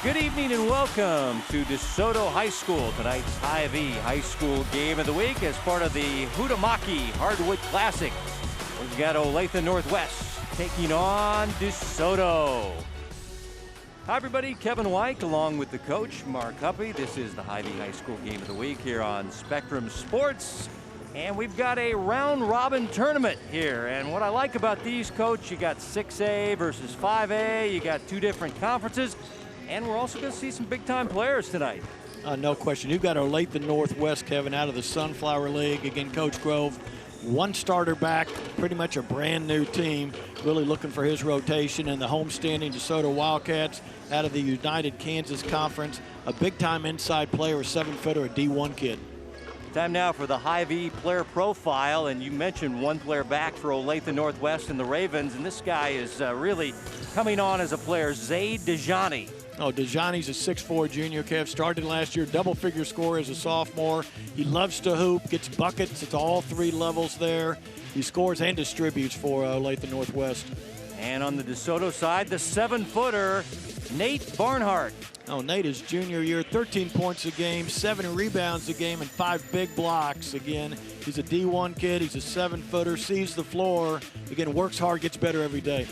Good evening and welcome to DeSoto High School. Tonight's Hy-Vee High School Game of the Week as part of the Hutamaki Hardwood Classic. We've got Olathe Northwest taking on DeSoto. Hi everybody, Kevin White along with the coach, Mark Huppy. This is the Hy-Vee High School Game of the Week here on Spectrum Sports. And we've got a round-robin tournament here. And what I like about these, Coach, you got 6A versus 5A. You got two different conferences. And we're also going to see some big-time players tonight. No question. You've got Olathe Northwest, Kevin, out of the Sunflower League. Again, Coach Grove, one starter back, pretty much a brand-new team, really looking for his rotation. And the homestanding DeSoto Wildcats out of the United Kansas Conference, a big-time inside player, a 7-footer, a D1 kid. Time now for the Hy-Vee player profile, and you mentioned one player back for Olathe Northwest and the Ravens, and this guy is really coming on as a player, Zaid Dejani. Oh, Dejani's a 6'4" junior, Kev. Started last year, double-figure score as a sophomore. He loves to hoop, gets buckets at all three levels there. He scores and distributes for Olathe Northwest. And on the DeSoto side, the 7-footer, Nate Barnhart. Oh, Nate is junior year, 13 points a game, 7 rebounds a game, and 5 big blocks. Again, he's a D1 kid. He's a 7-footer, sees the floor. Again, works hard, gets better every day.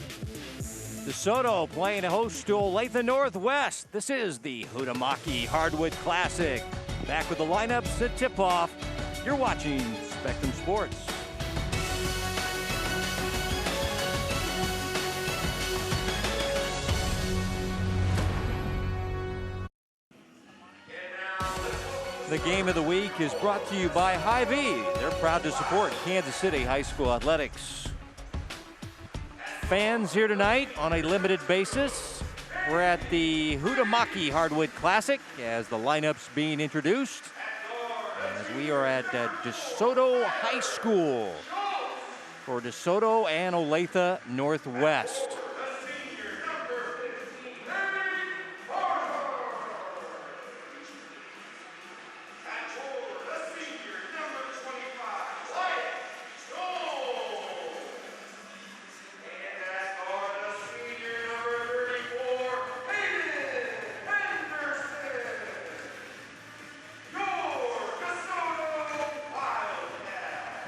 DeSoto playing host to Olathe Northwest. This is the Hutamaki Hardwood Classic. Back with the lineups at tip-off. You're watching Spectrum Sports. The Game of the Week is brought to you by Hy-Vee. They're proud to support Kansas City High School athletics. Fans here tonight on a limited basis. We're at the Hutamaki Hardwood Classic as the lineup's being introduced. As we are at DeSoto High School for DeSoto and Olathe Northwest.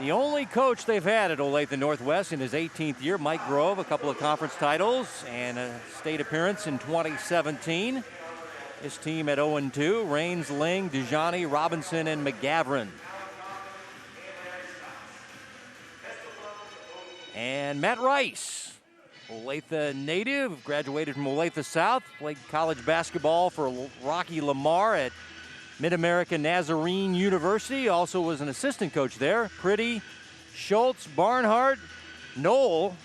The only coach they've had at Olathe Northwest in his 18th year, Mike Grove, a couple of conference titles and a state appearance in 2017. His team at 0-2, Rains, Ling, Dejani, Robinson, and McGavran. And Matt Rice, Olathe native, graduated from Olathe South, played college basketball for Rocky Lamar at Mid-American Nazarene University, also was an assistant coach there. Pretty, Schultz, Barnhart, Knoll,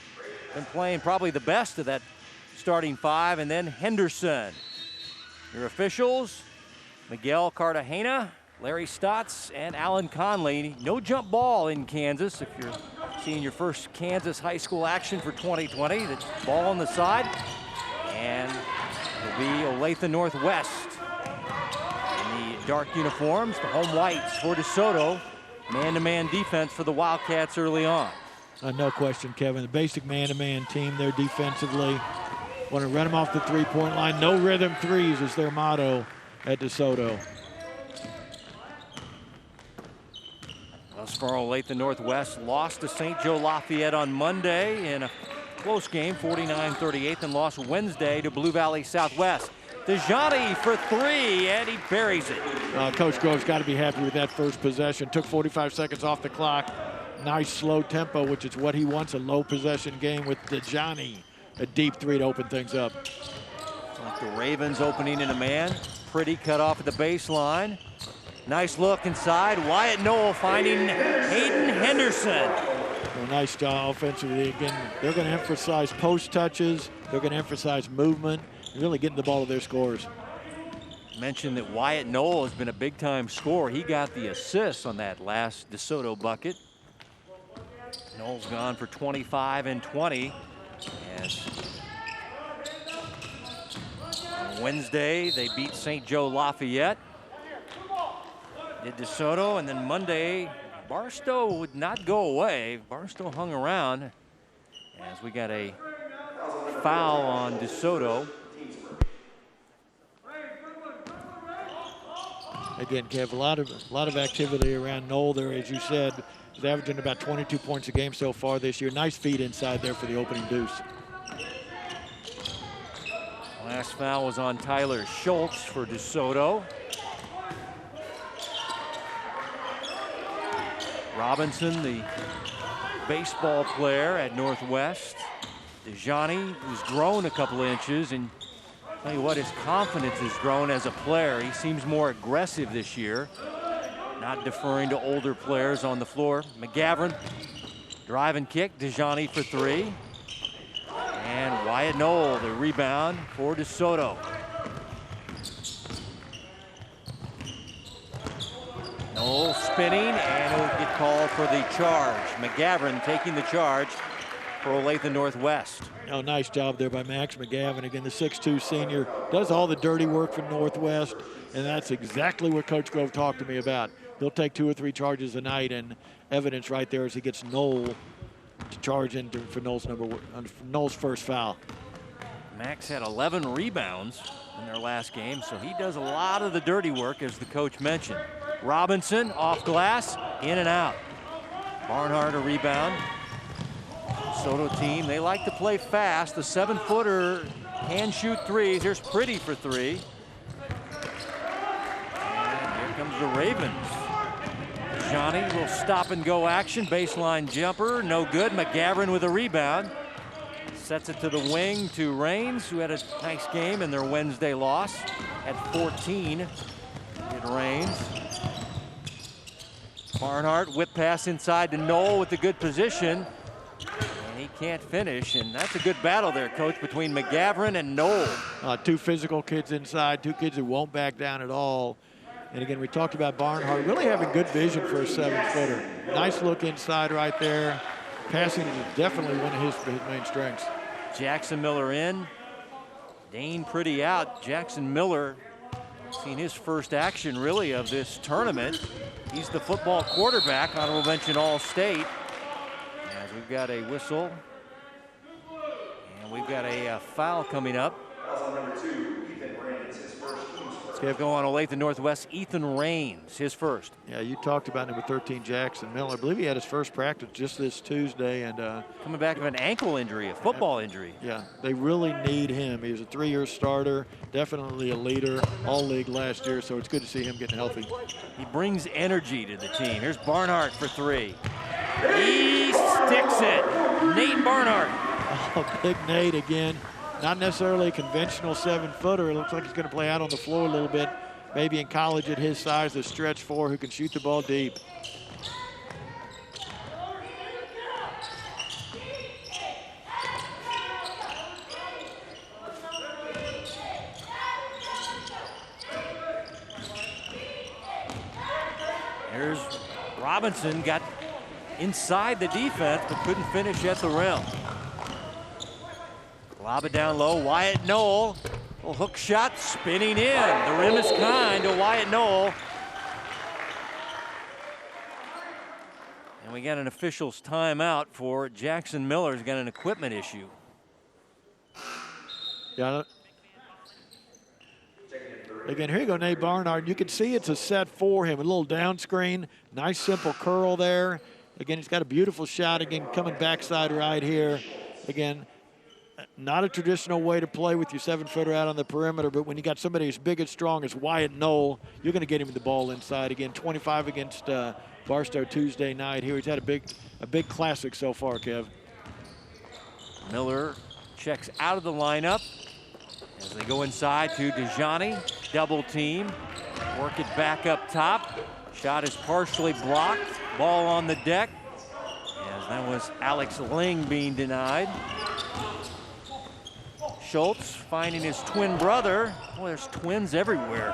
been playing probably the best of that starting five, and then Henderson. Your officials, Miguel Cartagena, Larry Stotts, and Alan Conley. No jump ball in Kansas. If you're seeing your first Kansas high school action for 2020, the ball on the side, and it'll be Olathe Northwest. Dark uniforms, the home whites for DeSoto. Man-to-man defense for the Wildcats early on. No question, Kevin. The basic man-to-man team there defensively. Want to run them off the three-point line. No rhythm threes is their motto at DeSoto. Thus far, Olathe Northwest lost to St. Joe Lafayette on Monday in a close game, 49-38, and lost Wednesday to Blue Valley Southwest. Dejani for three, and he buries it. Coach Grove's got to be happy with that first possession. Took 45 seconds off the clock. Nice slow tempo, which is what he wants, a low possession game with Dejani. A deep three to open things up. Like the Ravens opening in a man. Pretty cut off at the baseline. Nice look inside. Wyatt Knoll finding Hayden Henderson. Well, nice job offensively. Again, they're going to emphasize post touches. They're going to emphasize movement. Really getting the ball to their scores. Mentioned that Wyatt Knoll has been a big-time scorer. He got the assist on that last DeSoto bucket. Knoll's gone for 25 and 20. As on Wednesday, they beat St. Joe Lafayette. Did DeSoto, and then Monday, Barstow would not go away. Barstow hung around as we got a foul on DeSoto. Again, Kev, a lot of activity around Knoll there, as you said. He's averaging about 22 points a game so far this year. Nice feed inside there for the opening deuce. Last foul was on Tyler Schultz for DeSoto. Robinson, the baseball player at Northwest. DeJohnny, who's grown a couple inches, and tell you what, his confidence has grown as a player. He seems more aggressive this year, not deferring to older players on the floor. McGavran, drive and kick. DeJohnny for three. And Wyatt Knoll, the rebound for DeSoto. Knoll spinning, and he'll get called for the charge. McGavran taking the charge for Olathe Northwest. Oh, nice job there by Max McGavran. Again, the 6'2 senior does all the dirty work for Northwest, and that's exactly what Coach Grove talked to me about. He'll take 2 or 3 charges a night, and evidence right there as he gets Knoll to charge into for Knoll's first foul. Max had 11 rebounds in their last game, so he does a lot of the dirty work, as the coach mentioned. Robinson off glass, in and out. Barnhart a rebound. Soto team, they like to play fast. The 7-footer can shoot threes. Here's Pretty for three. And here comes the Ravens. Johnny, little stop and go action. Baseline jumper, no good. McGavran with a rebound. Sets it to the wing to Raines, who had a nice game in their Wednesday loss at 14. It Raines. Barnhart, whip pass inside to Knoll with the good position. And he can't finish, and that's a good battle there, Coach, between McGavran and Knoll. 2 physical kids inside, 2 kids who won't back down at all. And again, we talked about Barnhart really having good vision for a 7-footer. Nice look inside right there. Passing is definitely one of his main strengths. Jackson Miller in. Dane Pretty out. Jackson Miller seen his first action really of this tournament. He's the football quarterback, honorable mention All-State. As we've got a whistle. And we've got a foul coming up. Foul on number 2, Ethan Raines, his first. Let's go on Olathe Northwest. Ethan Raines, his first. Yeah, you talked about number 13, Jackson Miller. I believe he had his first practice just this Tuesday. And coming back of an ankle injury, a football injury. Yeah, they really need him. He was a 3-year starter, definitely a leader, all-league last year, so it's good to see him getting healthy. He brings energy to the team. Here's Barnhart for three. He sticks it. Nate Barnhart. Oh, big Nate again. Not necessarily a conventional 7-footer. It looks like he's going to play out on the floor a little bit. Maybe in college at his size, a stretch 4 who can shoot the ball deep. Here's Robinson, got inside the defense, but couldn't finish at the rim. Lob it down low, Wyatt Knoll. Little hook shot, spinning in. The rim is kind to Wyatt Knoll. And we got an official's timeout for Jackson Miller. He's got an equipment issue. Yeah. Again, here you go, Nate Barnhart. You can see it's a set for him. A little down screen, nice simple curl there. Again, he's got a beautiful shot. Again, coming backside right here. Again, not a traditional way to play with your 7-footer out on the perimeter, but when you got somebody as big and strong as Wyatt Knoll, you're going to get him the ball inside. Again, 25 against Barstow Tuesday night here. He's had a big classic so far, Kev. Miller checks out of the lineup as they go inside to DeJohnny. Double team. Work it back up top. Shot is partially blocked. Ball on the deck. As that was Alex Ling being denied. Schultz finding his twin brother. Boy, there's twins everywhere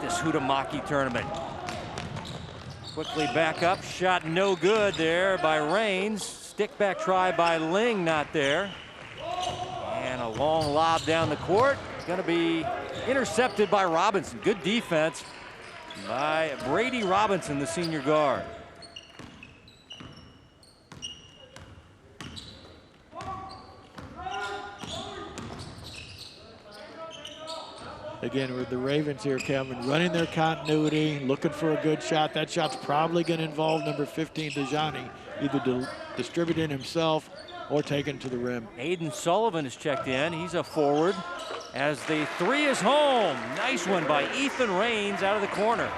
this Hutamaki tournament. Quickly back up, shot no good there by Raines. Stick back try by Ling, not there. And a long lob down the court. Gonna be intercepted by Robinson. Good defense by Brady Robinson, the senior guard. Again, with the Ravens here, Kevin, running their continuity, looking for a good shot. That shot's probably going to involve number 15, Dejani, either distributing himself or taking to the rim. Aiden Sullivan is checked in. He's a forward as the three is home. Nice one by Ethan Raines out of the corner.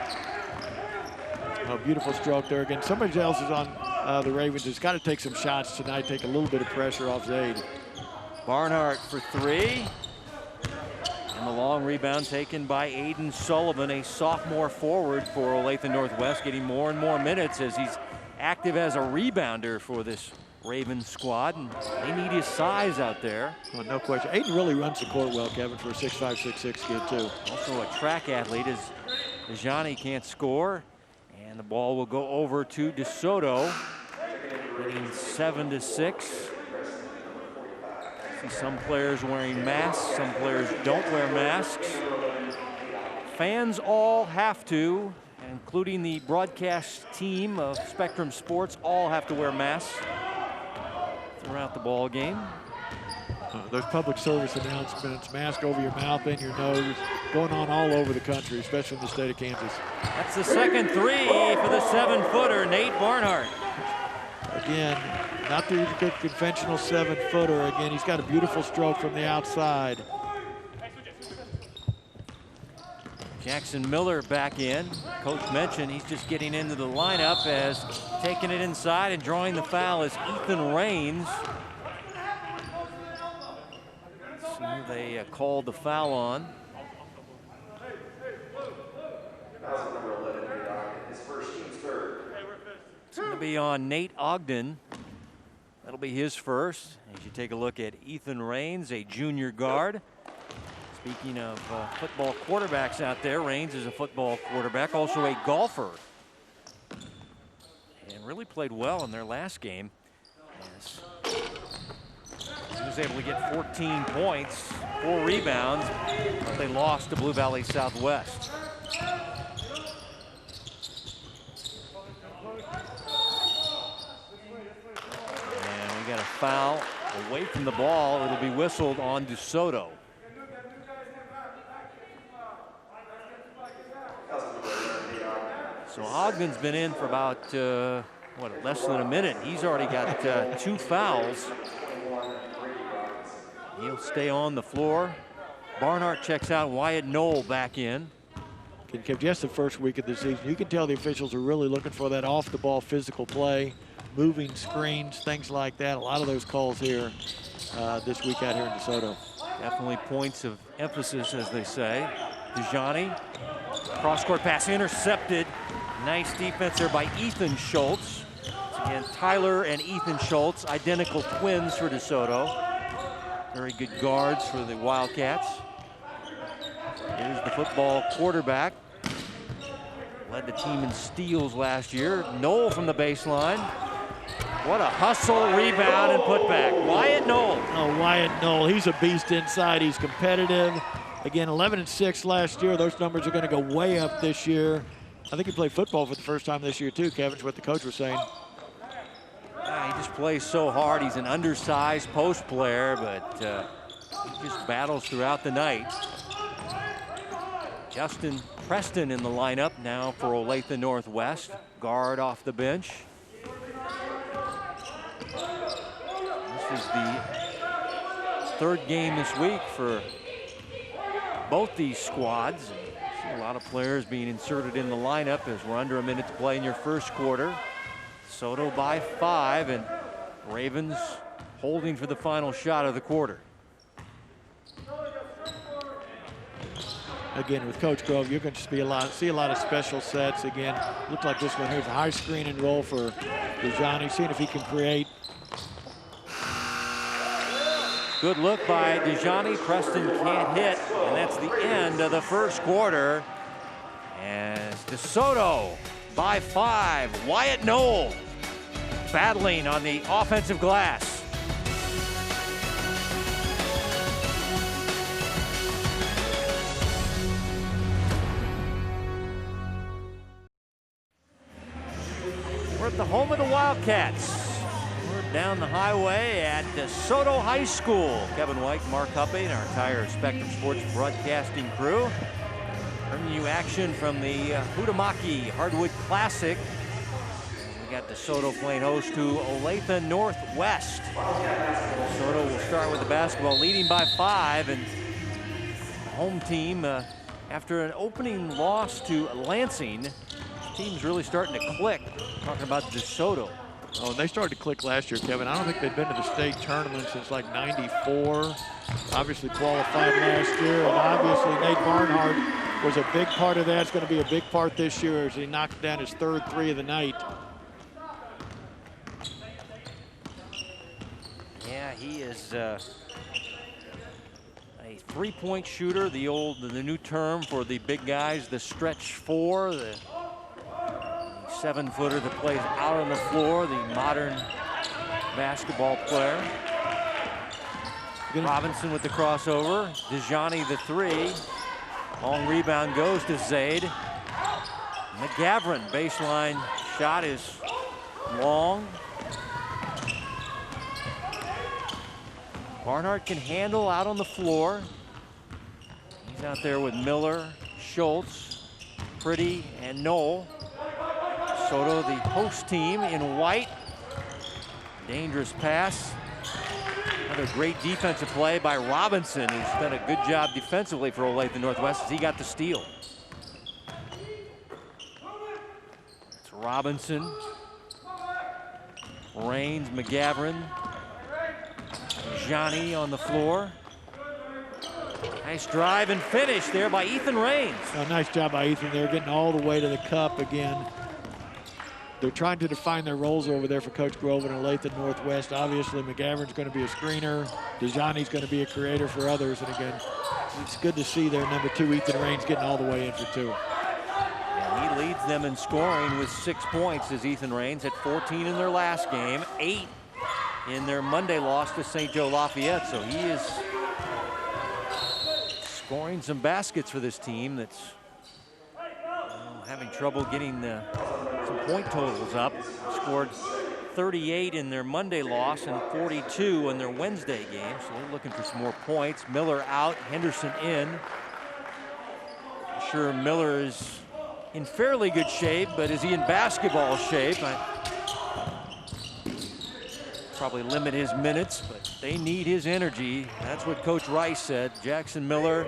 A beautiful stroke there. Again, somebody else is on the Ravens has got to take some shots tonight, take a little bit of pressure off Zaid. Barnhart for three. And the long rebound taken by Aiden Sullivan, a sophomore forward for Olathe Northwest, getting more and more minutes as he's active as a rebounder for this Ravens squad. And they need his size out there. Well, no question. Aiden really runs the court well, Kevin, for a 6'5", 6'6" kid, too. Also a track athlete as Dejani can't score. And the ball will go over to DeSoto, leading 7-6. See some players wearing masks, some players don't wear masks. Fans all have to, including the broadcast team of Spectrum Sports, all have to wear masks throughout the ball game. There's public service announcements, mask over your mouth and your nose, going on all over the country, especially in the state of Kansas. That's the second three for the 7-footer, Nate Barnhart. Again, not the good conventional 7-footer. Again, he's got a beautiful stroke from the outside. Jackson Miller back in. Coach mentioned he's just getting into the lineup as taking it inside and drawing the foul is Ethan Raines. So they called the foul on. It's going to be on Nate Ogden. That'll be his first. As you take a look at Ethan Raines, a junior guard. Speaking of football quarterbacks out there, Raines is a football quarterback, also a golfer. And really played well in their last game. Yes. He was able to get 14 points, 4 rebounds, but they lost to Blue Valley Southwest. And we got a foul away from the ball. It'll be whistled on DeSoto. So Ogden's been in for about, less than a minute. He's already got 2 fouls. He'll stay on the floor. Barnhart checks out, Wyatt Knoll back in. Just the first week of the season, you can tell the officials are really looking for that off-the-ball physical play, moving screens, things like that. A lot of those calls here this week out here in DeSoto. Definitely points of emphasis, as they say. Dejani, cross-court pass intercepted. Nice defense there by Ethan Schultz. Again, Tyler and Ethan Schultz, identical twins for DeSoto. Very good guards for the Wildcats. Here's the football quarterback. Led the team in steals last year. Knoll from the baseline. What a hustle, rebound, and putback. Wyatt Knoll. Oh, Wyatt Knoll, he's a beast inside. He's competitive. Again, 11-6 last year. Those numbers are going to go way up this year. I think he played football for the first time this year too, Kevin, is what the coach was saying. He just plays so hard. He's an undersized post player, but he just battles throughout the night. Justin Preston in the lineup now for Olathe Northwest. Guard off the bench. This is the 3rd game this week for both these squads. See a lot of players being inserted in the lineup as we're under a minute to play in your first quarter. Soto by 5, and Ravens holding for the final shot of the quarter. Again, with Coach Grove, you're going to see a lot of special sets. Again, looked like this one here's a high screen and roll for Dejani, seeing if he can create. Good look by Dejani. Preston can't hit, and that's the end of the first quarter. As DeSoto by 5, Wyatt Knoll battling on the offensive glass. We're at the home of the Wildcats. We're down the highway at Soto High School. Kevin White, Mark Huppy, and our entire Spectrum Sports broadcasting crew bringing you action from the Hutamaki Hardwood Classic. We got DeSoto playing host to Olathe Northwest. DeSoto will start with the basketball, leading by 5, and the home team, after an opening loss to Lansing, the team's really starting to click. Talking about DeSoto. Oh, they started to click last year, Kevin. I don't think they've been to the state tournament since like '94. Obviously qualified last year, and obviously Nate Barnhart was a big part of that. It's going to be a big part this year as he knocked down his 3rd three of the night. Yeah, he is a 3-point shooter, the new term for the big guys, the stretch 4, the 7-footer that plays out on the floor, the modern basketball player. Robinson with the crossover. Dejani the 3. Long rebound goes to Zaid. McGavran, baseline shot is long. Barnhart can handle out on the floor. He's out there with Miller, Schultz, Pretty, and Knoll. Soto, the host team in white. Dangerous pass. Another great defensive play by Robinson, who's done a good job defensively for Olathe Northwest as he got the steal. It's Robinson, Raines, McGavran, Johnny on the floor. Nice drive and finish there by Ethan Raines. A nice job by Ethan there, getting all the way to the cup again. They're trying to define their roles over there for Coach Grove and Olathe Northwest. Obviously, McGavran's going to be a screener. Dejani's going to be a creator for others. And again, it's good to see their number 2, Ethan Raines, getting all the way in for 2. And he leads them in scoring with 6 points as Ethan Raines had 14 in their last game, 8 in their Monday loss to St. Joe Lafayette. So he is scoring some baskets for this team that's having trouble getting some point totals up. Scored 38 in their Monday loss and 42 in their Wednesday game, so they're looking for some more points. Miller out, Henderson in. I'm sure Miller is in fairly good shape, but is he in basketball shape? Probably limit his minutes, but they need his energy. That's what Coach Rice said. Jackson Miller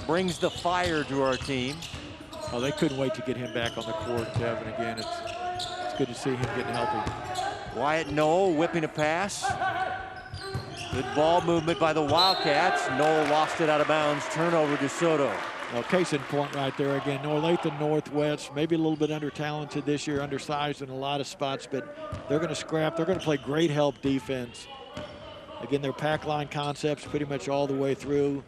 brings the fire to our team. Oh, they couldn't wait to get him back on the court, Kevin. Again, it's good to see him getting healthy. Wyatt Knoll whipping a pass. Good ball movement by the Wildcats. Knoll lost it out of bounds. Turnover to Soto. Well, case in point right there again. Olathe Northwest, maybe a little bit under-talented this year, undersized in a lot of spots, but they're going to scrap. They're going to play great help defense. Again, their pack line concepts pretty much all the way through.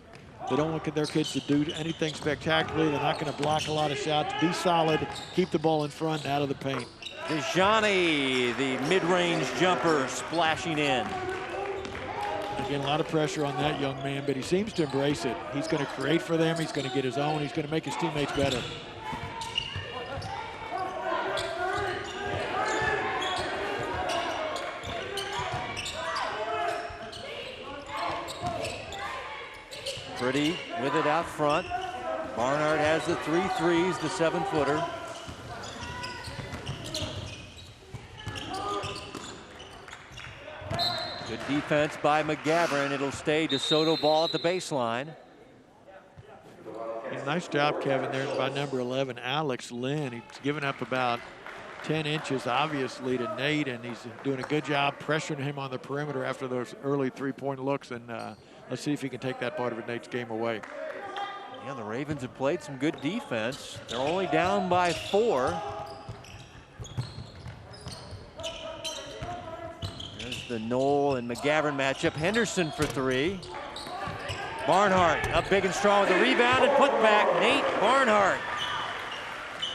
They don't look at their kids to do anything spectacular. They're not going to block a lot of shots. Be solid, keep the ball in front and out of the paint. Dejani, the mid-range jumper, splashing in. Again, a lot of pressure on that young man, but he seems to embrace it. He's going to create for them. He's going to get his own. He's going to make his teammates better. Pretty with it out front. Barnhart has the 3 threes, the 7-footer. Good defense by McGavran. It'll stay DeSoto ball at the baseline. Nice job, Kevin, there by number 11, Alex Lynn. He's given up about 10 inches, obviously, to Nate, and he's doing a good job pressuring him on the perimeter after those early 3-point looks, and let's see if he can take that part of Nate's game away. Yeah, the Ravens have played some good defense. They're only down by 4. There's the Knoll and McGavran matchup. Henderson for 3. Barnhart up big and strong with the rebound and put back. Nate Barnhart.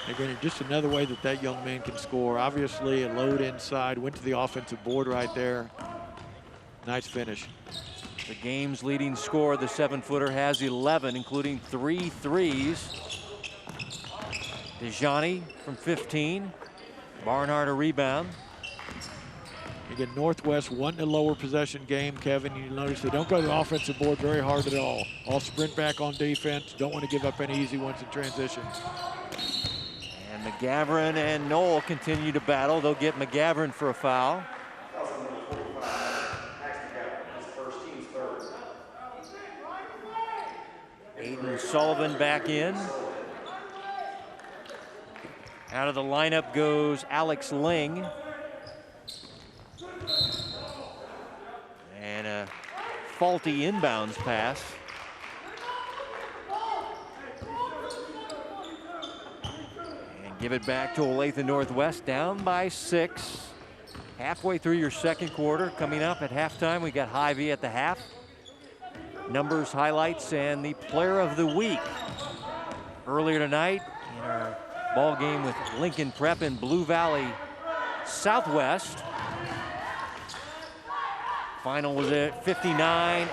Again, just another way that young man can score. Obviously, a load inside, went to the offensive board right there. Nice finish. The game's leading scorer, the 7-footer, has 11, including 3 threes. Dejani from 15. Barnhart a rebound. Again, Northwest wanting a lower possession game, Kevin. You notice they don't go to the offensive board very hard at all. All sprint back on defense. Don't want to give up any easy ones in transition. And McGavran and Knoll continue to battle. They'll get McGavran for a foul. Aiden Sullivan back in. Out of the lineup goes Alex Ling. And a faulty inbounds pass. And give it back to Olathe Northwest, down by 6. Halfway through your second quarter. Coming up at halftime, we got Hy-Vee at the half. Numbers, highlights, and the player of the week. Earlier tonight in our ball game with Lincoln Prep in Blue Valley Southwest. Final was at 59-51.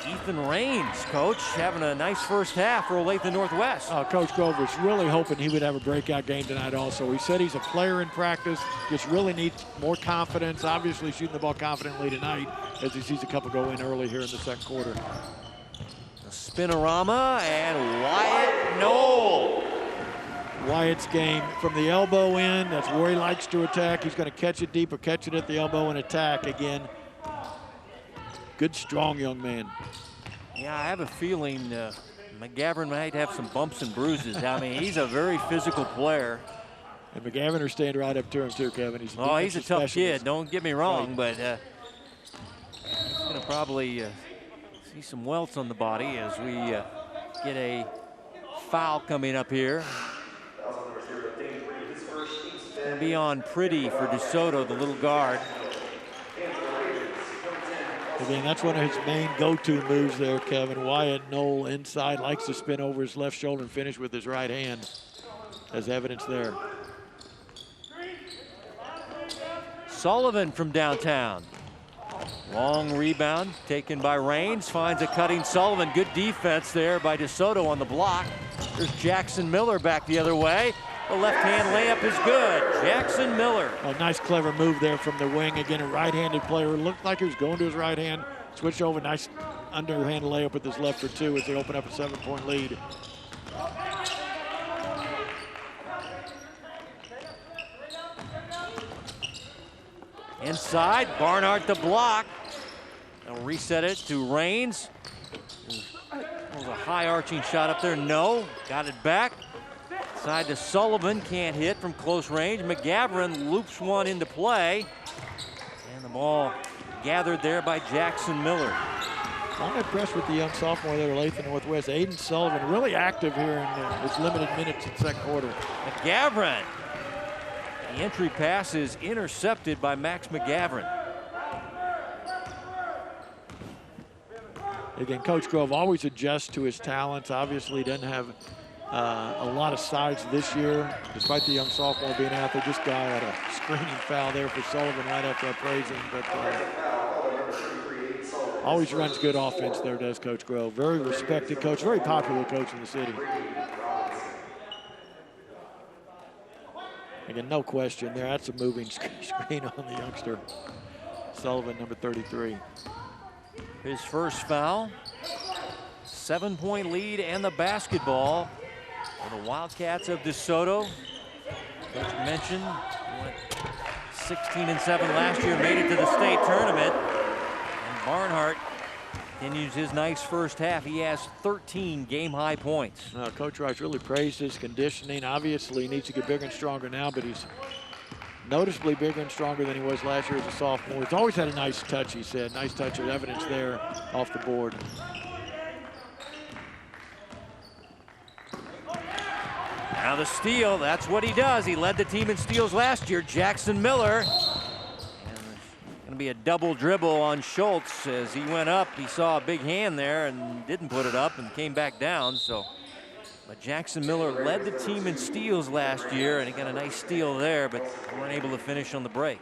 Ethan Raines, coach, having a nice first half for Olathe Northwest. Coach Grove was really hoping he would have a breakout game tonight also. He said he's a player in practice, just really needs more confidence. Obviously shooting the ball confidently tonight as he sees a couple go in early here in the second quarter. The spinorama and Wyatt Knoll. Wyatt's game from the elbow in, that's where he likes to attack. He's going to catch it deep or catch it at the elbow and attack again. Good, strong young man. Yeah, I have a feeling McGavran might have some bumps and bruises. I mean, he's a very physical player. And McGavran are staying right up to him too, Kevin. He's a tough kid, don't get me wrong, but he's going to probably see some welts on the body as we get a foul coming up here. It's going to be on Pretty for DeSoto, the little guard. Again, that's one of his main go-to moves there, Kevin. Wyatt Knoll inside, likes to spin over his left shoulder and finish with his right hand. As evidence there. Sullivan from downtown. Long rebound taken by Raines, finds a cutting Sullivan. Good defense there by DeSoto on the block. There's Jackson Miller back the other way. The left-hand layup is good. Jackson Miller. A nice, clever move there from the wing. Again, a right-handed player. Looked like he was going to his right hand. Switched over, nice underhand layup with his left for 2 as they open up a 7-point lead. Inside, Barnhart the block. They'll reset it to Raines. Was a high arching shot up there. No, got it back. Side to Sullivan, can't hit from close range. McGavran loops one into play. And the ball gathered there by Jackson Miller. I'm impressed with the young sophomore there, Olathe Northwest. Aiden Sullivan, really active here in his limited minutes in the second quarter. McGavran. The entry pass is intercepted by Max McGavran. Again, Coach Grove always adjusts to his talents. Obviously doesn't have a lot of size this year, despite the young sophomore being out there. This guy had a screening foul there for Sullivan right after I praised him, but always runs good offense there, does Coach Grove. Very respected coach, very popular coach in the city. Again, no question there. That's a moving screen on the youngster. Sullivan, number 33. His first foul. 7-point lead and the basketball for the Wildcats of DeSoto. Coach mentioned went 16-7 last year, made it to the state tournament. And Barnhart continues his nice first half. He has 13 game-high points. Coach Rice really praised his conditioning. Obviously, he needs to get bigger and stronger now, but he's noticeably bigger and stronger than he was last year as a sophomore. He's always had a nice touch, he said. Nice touch of evidence there off the board. Now the steal, that's what he does. He led the team in steals last year. Jackson Miller. And going to be a double dribble on Schultz. As he went up, he saw a big hand there and didn't put it up and came back down. But Jackson Miller led the team in steals last year, and he got a nice steal there, but weren't able to finish on the break.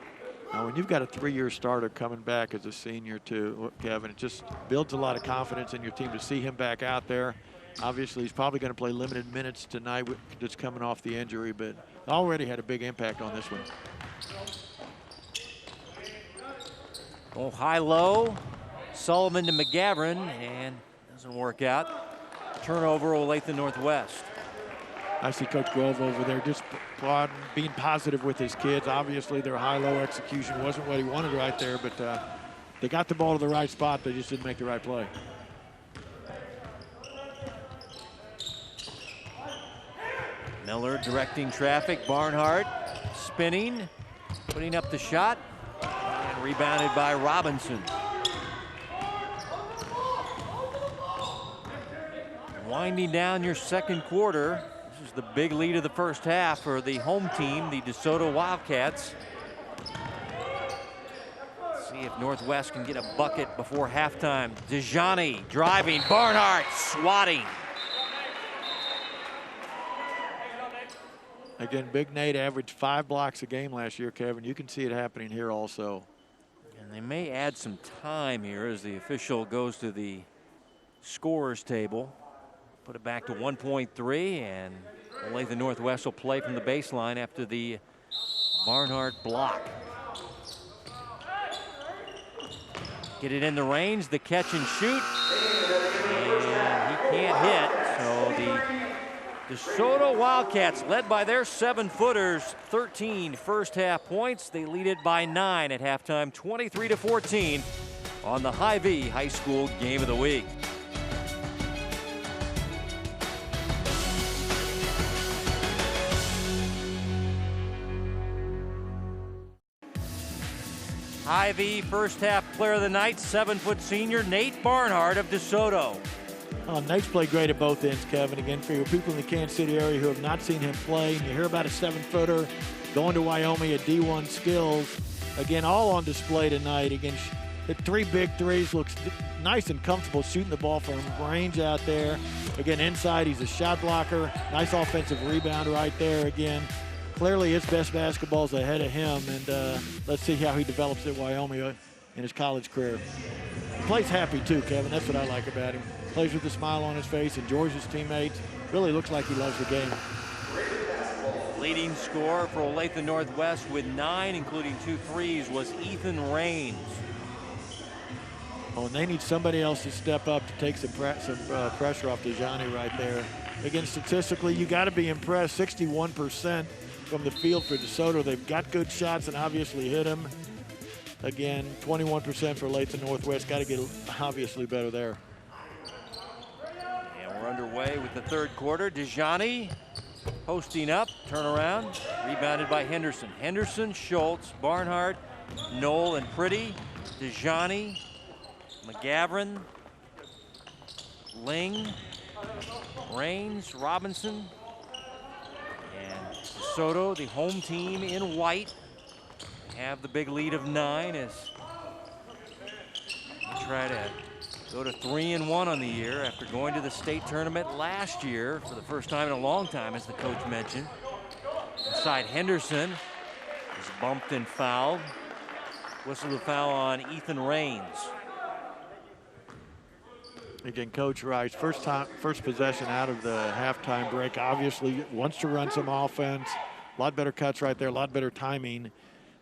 Now, when you've got a 3-year starter coming back as a senior too, Kevin, it just builds a lot of confidence in your team to see him back out there. Obviously, he's probably going to play limited minutes tonight, just coming off the injury, but already had a big impact on this one. Oh, high-low. Sullivan to McGavran, and doesn't work out. Turnover, Olathe Northwest. I see Coach Grove over there just being positive with his kids. Obviously, their high-low execution wasn't what he wanted right there, but they got the ball to the right spot. They just didn't make the right play. Miller directing traffic. Barnhart spinning, putting up the shot, and rebounded by Robinson. Winding down your second quarter. This is the big lead of the first half for the home team, the DeSoto Wildcats. Let's see if Northwest can get a bucket before halftime. Dejani driving, Barnhart swatting. Again, Big Nate averaged 5 blocks a game last year, Kevin. You can see it happening here also. And they may add some time here as the official goes to the scorers table. Put it back to 1.3, and Olathe Northwest will play from the baseline after the Barnhart block. Get it in the range, the catch and shoot, and he can't hit. So the DeSoto Wildcats, led by their 7-footers, 13 first-half points. They lead it by 9 at halftime, 23-14 on the Hy-Vee High School Game of the Week. Hy-Vee first-half player of the night, 7-foot senior Nate Barnhart of DeSoto. Nate's played great at both ends, Kevin. Again, for your people in the Kansas City area who have not seen him play, and you hear about a 7-footer going to Wyoming at D1 skills. Again, all on display tonight. Again, hit 3 big threes, looks nice and comfortable shooting the ball from range out there. Again, inside, he's a shot blocker. Nice offensive rebound right there again. Clearly, his best basketball is ahead of him, and let's see how he develops at Wyoming in his college career. He plays happy, too, Kevin. That's what I like about him. Plays with a smile on his face, enjoys his teammates. Really looks like he loves the game. Leading scorer for Olathe Northwest with 9, including 2 threes, was Ethan Raines. Oh, and they need somebody else to step up to take some pressure off Dejani right there. Again, statistically, you got to be impressed. 61% from the field for DeSoto. They've got good shots and obviously hit them. Again, 21% for Olathe Northwest. Got to get obviously better there. And we're underway with the third quarter. Dejani posting up, turnaround, rebounded by Henderson. Henderson, Schultz, Barnhart, Knoll, and Pretty. Dejani, McGavran, Ling, Raines, Robinson, and DeSoto, the home team in white, have the big lead of 9 as they try to go to 3-1 on the year after going to the state tournament last year for the first time in a long time, as the coach mentioned. Inside, Henderson is bumped and fouled. Whistle to foul on Ethan Raines. Again, Coach Rice, first possession out of the halftime break. Obviously wants to run some offense. A lot better cuts right there, a lot better timing.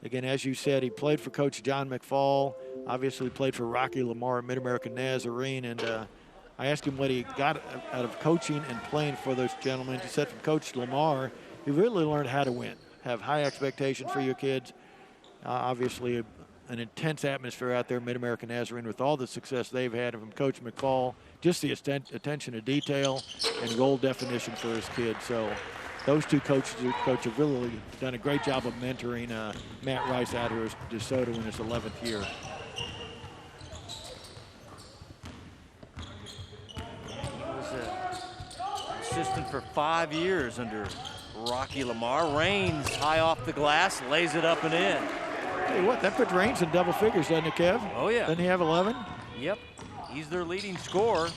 Again, as you said, he played for Coach John McFall. Obviously played for Rocky Lamar at Mid-American Nazarene. And I asked him what he got out of coaching and playing for those gentlemen. He said from Coach Lamar, he really learned how to win, have high expectations for your kids. Obviously an intense atmosphere out there, Mid-American Nazarene, with all the success they've had from Coach McFall, just the attention to detail and goal definition for his kids. So those two coaches have really done a great job of mentoring Matt Rice out here at DeSoto in his 11th year. He was an assistant for 5 years under Rocky Lamar. Raines high off the glass, lays it up and in. Tell you what, that puts Raines in double figures, doesn't it, Kev? Oh, yeah. Doesn't he have 11? Yep. He's their leading scorer.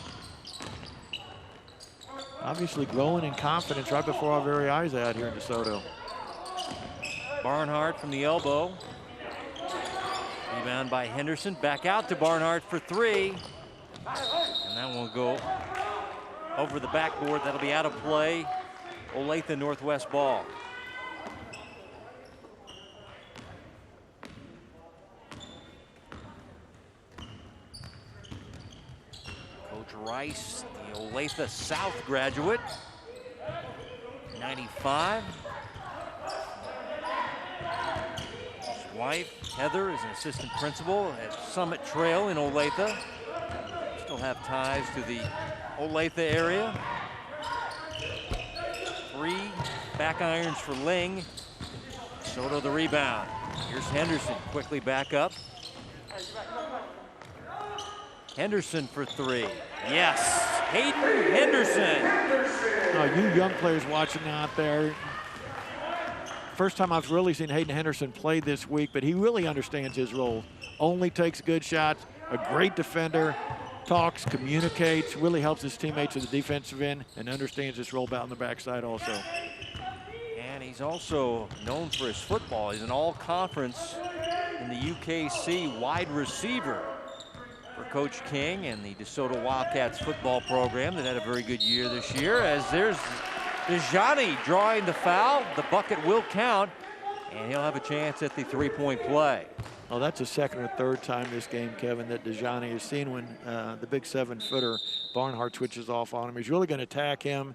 Obviously growing in confidence right before our very eyes out here in DeSoto. Barnhart from the elbow. Rebound by Henderson. Back out to Barnhart for 3. And that won't go. over the backboard. That'll be out of play. Olathe Northwest ball. Coach Rice, the Olathe South graduate, 95. His wife, Heather, is an assistant principal at Summit Trail in Olathe. Still have ties to the Olathe area. 3 back irons for Ling. Soto the rebound. Here's Henderson, quickly back up. Henderson for 3. Yes, Hayden Henderson. You young players watching out there, first time I've really seen Hayden Henderson play this week, but he really understands his role. Only takes good shots, a great defender, talks, communicates, really helps his teammates at the defensive end, and understands his role out on the backside also. And he's also known for his football. He's an all-conference in the UKC wide receiver for Coach King and the DeSoto Wildcats football program that had a very good year this year. As there's Dejani drawing the foul, the bucket will count, and he'll have a chance at the 3-point play. Oh, that's the second or third time this game, Kevin, that Dejani has seen when the big 7-footer Barnhart switches off on him. He's really going to attack him.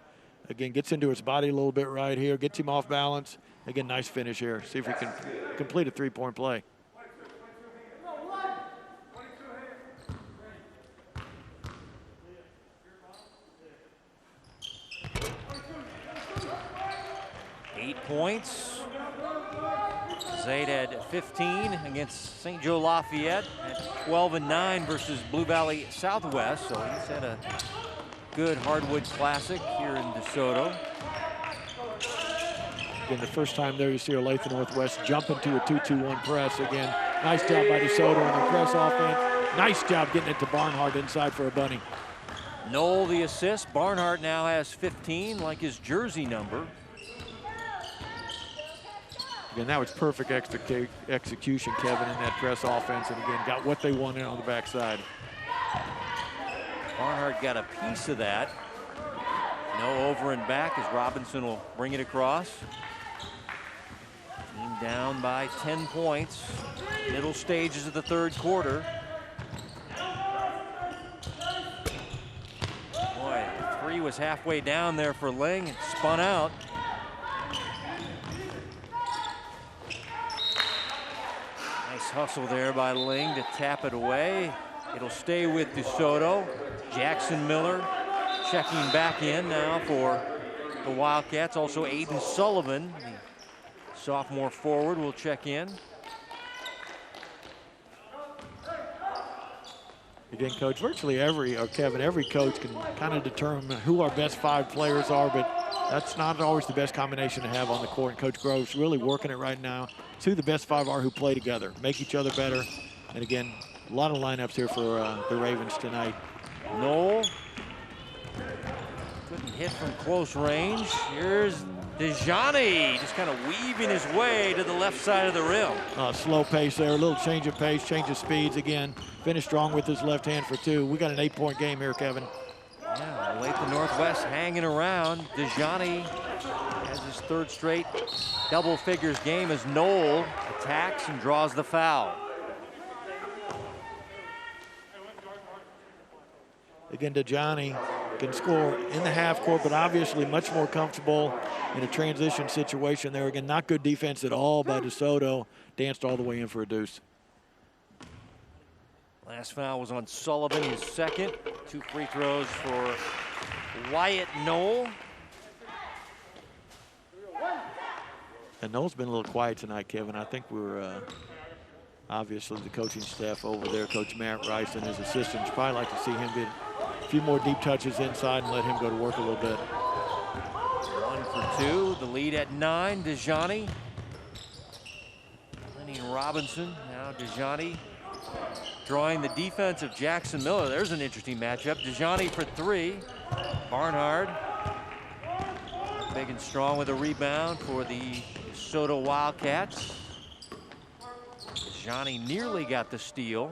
Again, gets into his body a little bit right here, gets him off balance. Again, nice finish here. See if he can complete a 3-point play. Points. Zaid had 15 against St. Joe Lafayette at 12-9 versus Blue Valley Southwest. So he's had a good hardwood classic here in DeSoto. Again, the first time there you see Olathe Northwest jump into a 2-2-1 press. Again, nice job by DeSoto on the press offense. Nice job getting it to Barnhart inside for a bunny. Knoll the assist. Barnhart now has 15, like his jersey number. Again, that was perfect execution, Kevin, in that press offense, and again, got what they wanted on the backside. Barnhart got a piece of that. No over and back as Robinson will bring it across. Team down by 10 points. Middle stages of the third quarter. Boy, 3 was halfway down there for Ling and spun out. Hustle there by Ling to tap it away. It'll stay with DeSoto. Jackson Miller checking back in now for the Wildcats. Also Aiden Sullivan, the sophomore forward, will check in. Again, Coach, virtually Kevin, every coach can kind of determine who our best 5 players are, but that's not always the best combination to have on the court. And Coach Grove's really working it right now. 2 of the best 5 are who play together, make each other better. And again, a lot of lineups here for the Ravens tonight. Knoll couldn't hit from close range. Here's Dejani just kind of weaving his way to the left side of the rim. Slow pace there, a little change of pace, change of speeds. Again, finished strong with his left hand for 2. We got an 8-point game here, Kevin. Yeah, Olathe Northwest hanging around. Dejani has his 3rd straight double figures game as Knoll attacks and draws the foul. Again, Dejani can score in the half court, but obviously much more comfortable in a transition situation there. Again, not good defense at all by DeSoto. Danced all the way in for a deuce. Last foul was on Sullivan, his 2nd. 2 free throws for Wyatt Knoll. And Knoll's been a little quiet tonight, Kevin. I think we're obviously the coaching staff over there, Coach Matt Rice and his assistants, probably like to see him get a few more deep touches inside and let him go to work a little bit. 1 for 2, the lead at 9, Dejani. Lenny Robinson, now Dejani drawing the defense of Jackson Miller. There's an interesting matchup. Dejani for 3, Barnhart. Big and strong with a rebound for the DeSoto Wildcats. Dejani nearly got the steal.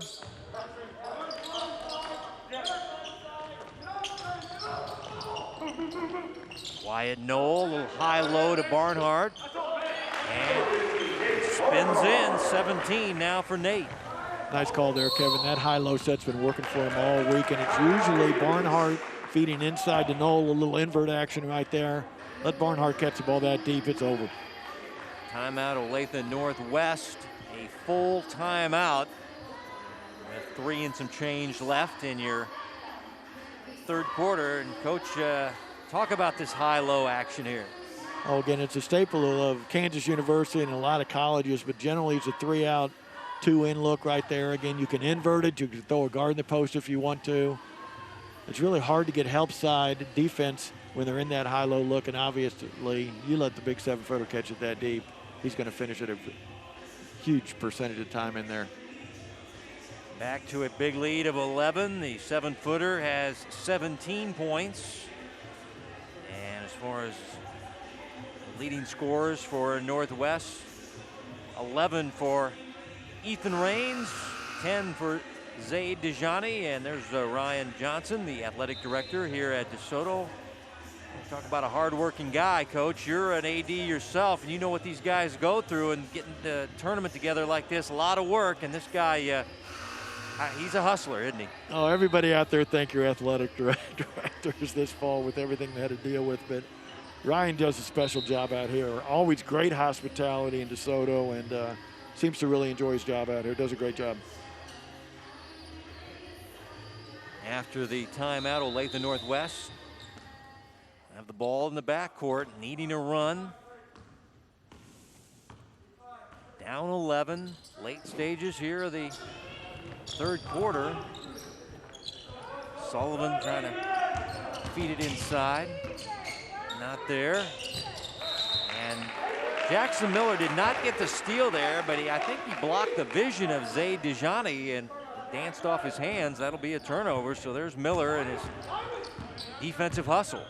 Wyatt Knoll, a little high-low to Barnhart. And spins in, 17 now for Nate. Nice call there, Kevin. That high-low set's been working for him all week, and it's usually Barnhart feeding inside to Knoll, a little invert action right there. Let Barnhart catch the ball that deep, it's over. Timeout, Olathe Northwest. A full timeout with 3 and some change left in your third quarter. And Coach, talk about this high-low action here. Oh, again, it's a staple of Kansas University and a lot of colleges, but generally it's a 3-out, 2-in look right there. Again, you can invert it. You can throw a guard in the post if you want to. It's really hard to get help side defense when they're in that high-low look, and obviously you let the big 7-footer catch it that deep. He's going to finish it a huge percentage of time in there. Back to a big lead of 11. The 7-footer has 17 points. And as far as leading scorers for Northwest, 11 for Ethan Raines, 10 for Zaid Dejani, and there's Ryan Johnson, the athletic director here at DeSoto. Talk about a hard-working guy, Coach. You're an AD yourself, and you know what these guys go through, and getting the tournament together like this, a lot of work, and this guy, he's a hustler, isn't he? Oh, everybody out there thank your athletic directors this fall with everything they had to deal with, but Ryan does a special job out here. Always great hospitality in DeSoto, and seems to really enjoy his job out here. Does a great job. After the timeout, Olathe Northwest have the ball in the backcourt, needing a run. Down 11, late stages here of the third quarter. Sullivan trying to feed it inside. Not there. And Jackson Miller did not get the steal there, but I think he blocked the vision of Zaid Dejani and danced off his hands. That'll be a turnover. So there's Miller and his defensive hustle.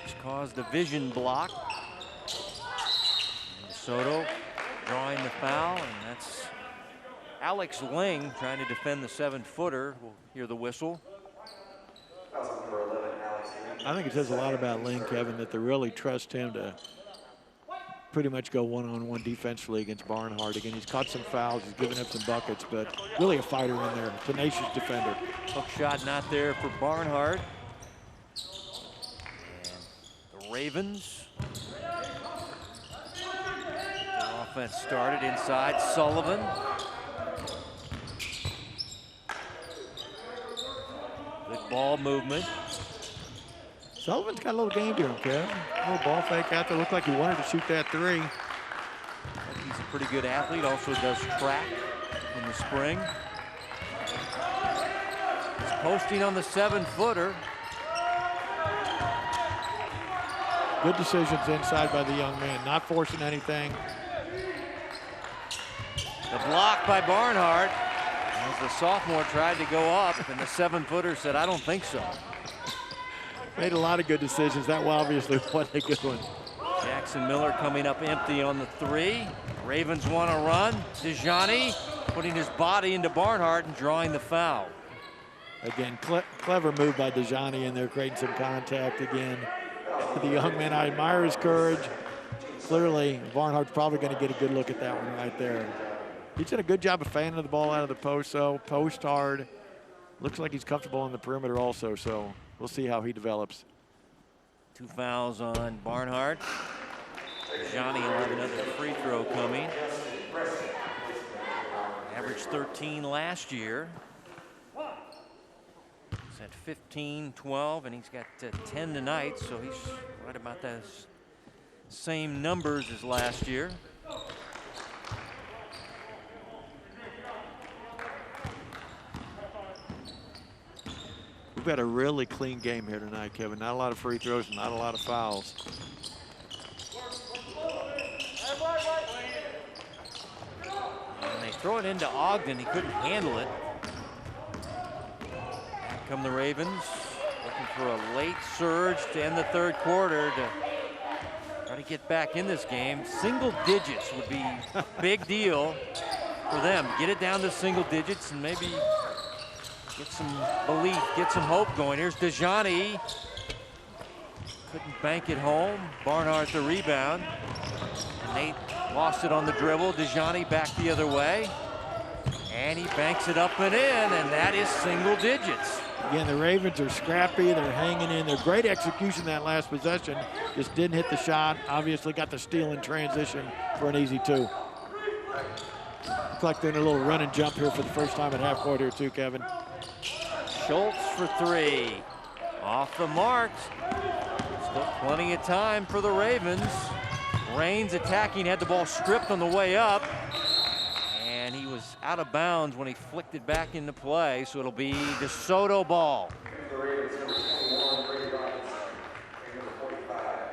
Just caused a vision block. And Soto drawing the foul, and that's Alex Ling trying to defend the 7-footer. We'll hear the whistle. I think it says a lot about Ling, Kevin, that they really trust him to pretty much go one-on-one defensively against Barnhart. Again, he's caught some fouls, he's given up some buckets, but really a fighter in there, tenacious defender. Hook shot not there for Barnhart. And the Ravens. The offense started inside. Sullivan. Good ball movement. Sullivan's got a little game to him, Kev. A little ball fake out there. Looked like he wanted to shoot that 3. He's a pretty good athlete. Also does track in the spring. He's posting on the 7-footer. Good decisions inside by the young man. Not forcing anything. The block by Barnhart. As the sophomore tried to go up, and the 7-footer said, I don't think so. Made a lot of good decisions. That obviously wasn't a good one. Jackson Miller coming up empty on the 3. Ravens want to run. Dejani putting his body into Barnhart and drawing the foul. Again, clever move by Dejani in there, creating some contact again. The young man, I admire his courage. Clearly, Barnhart's probably going to get a good look at that one right there. He's done a good job of fanning the ball out of the post, so post hard. Looks like he's comfortable on the perimeter also, so we'll see how he develops. 2 fouls on Barnhart. Johnny will have another free throw coming. Averaged 13 last year. He's at 15, 12, and he's got 10 tonight, so he's right about the same numbers as last year. We've got a really clean game here tonight, Kevin. Not a lot of free throws, not a lot of fouls. And they throw it into Ogden. He couldn't handle it. Back come the Ravens, looking for a late surge to end the third quarter to try to get back in this game. Single digits would be a big deal for them. Get it down to single digits and maybe get some belief, get some hope going. Here's DeJohnny. Couldn't bank it home. Barnhart the rebound. And Nate lost it on the dribble. DeJohnny back the other way. And he banks it up and in, and that is single digits. Again, the Ravens are scrappy. They're hanging in. They're great execution that last possession. Just didn't hit the shot. Obviously got the steal in transition for an easy two. Looks like they're in a little run and jump here for the first time at half court here too, Kevin. Schultz for three. Off the mark. Still plenty of time for the Ravens. Raines attacking, had the ball stripped on the way up. And he was out of bounds when he flicked it back into play, so it'll be the Soto ball.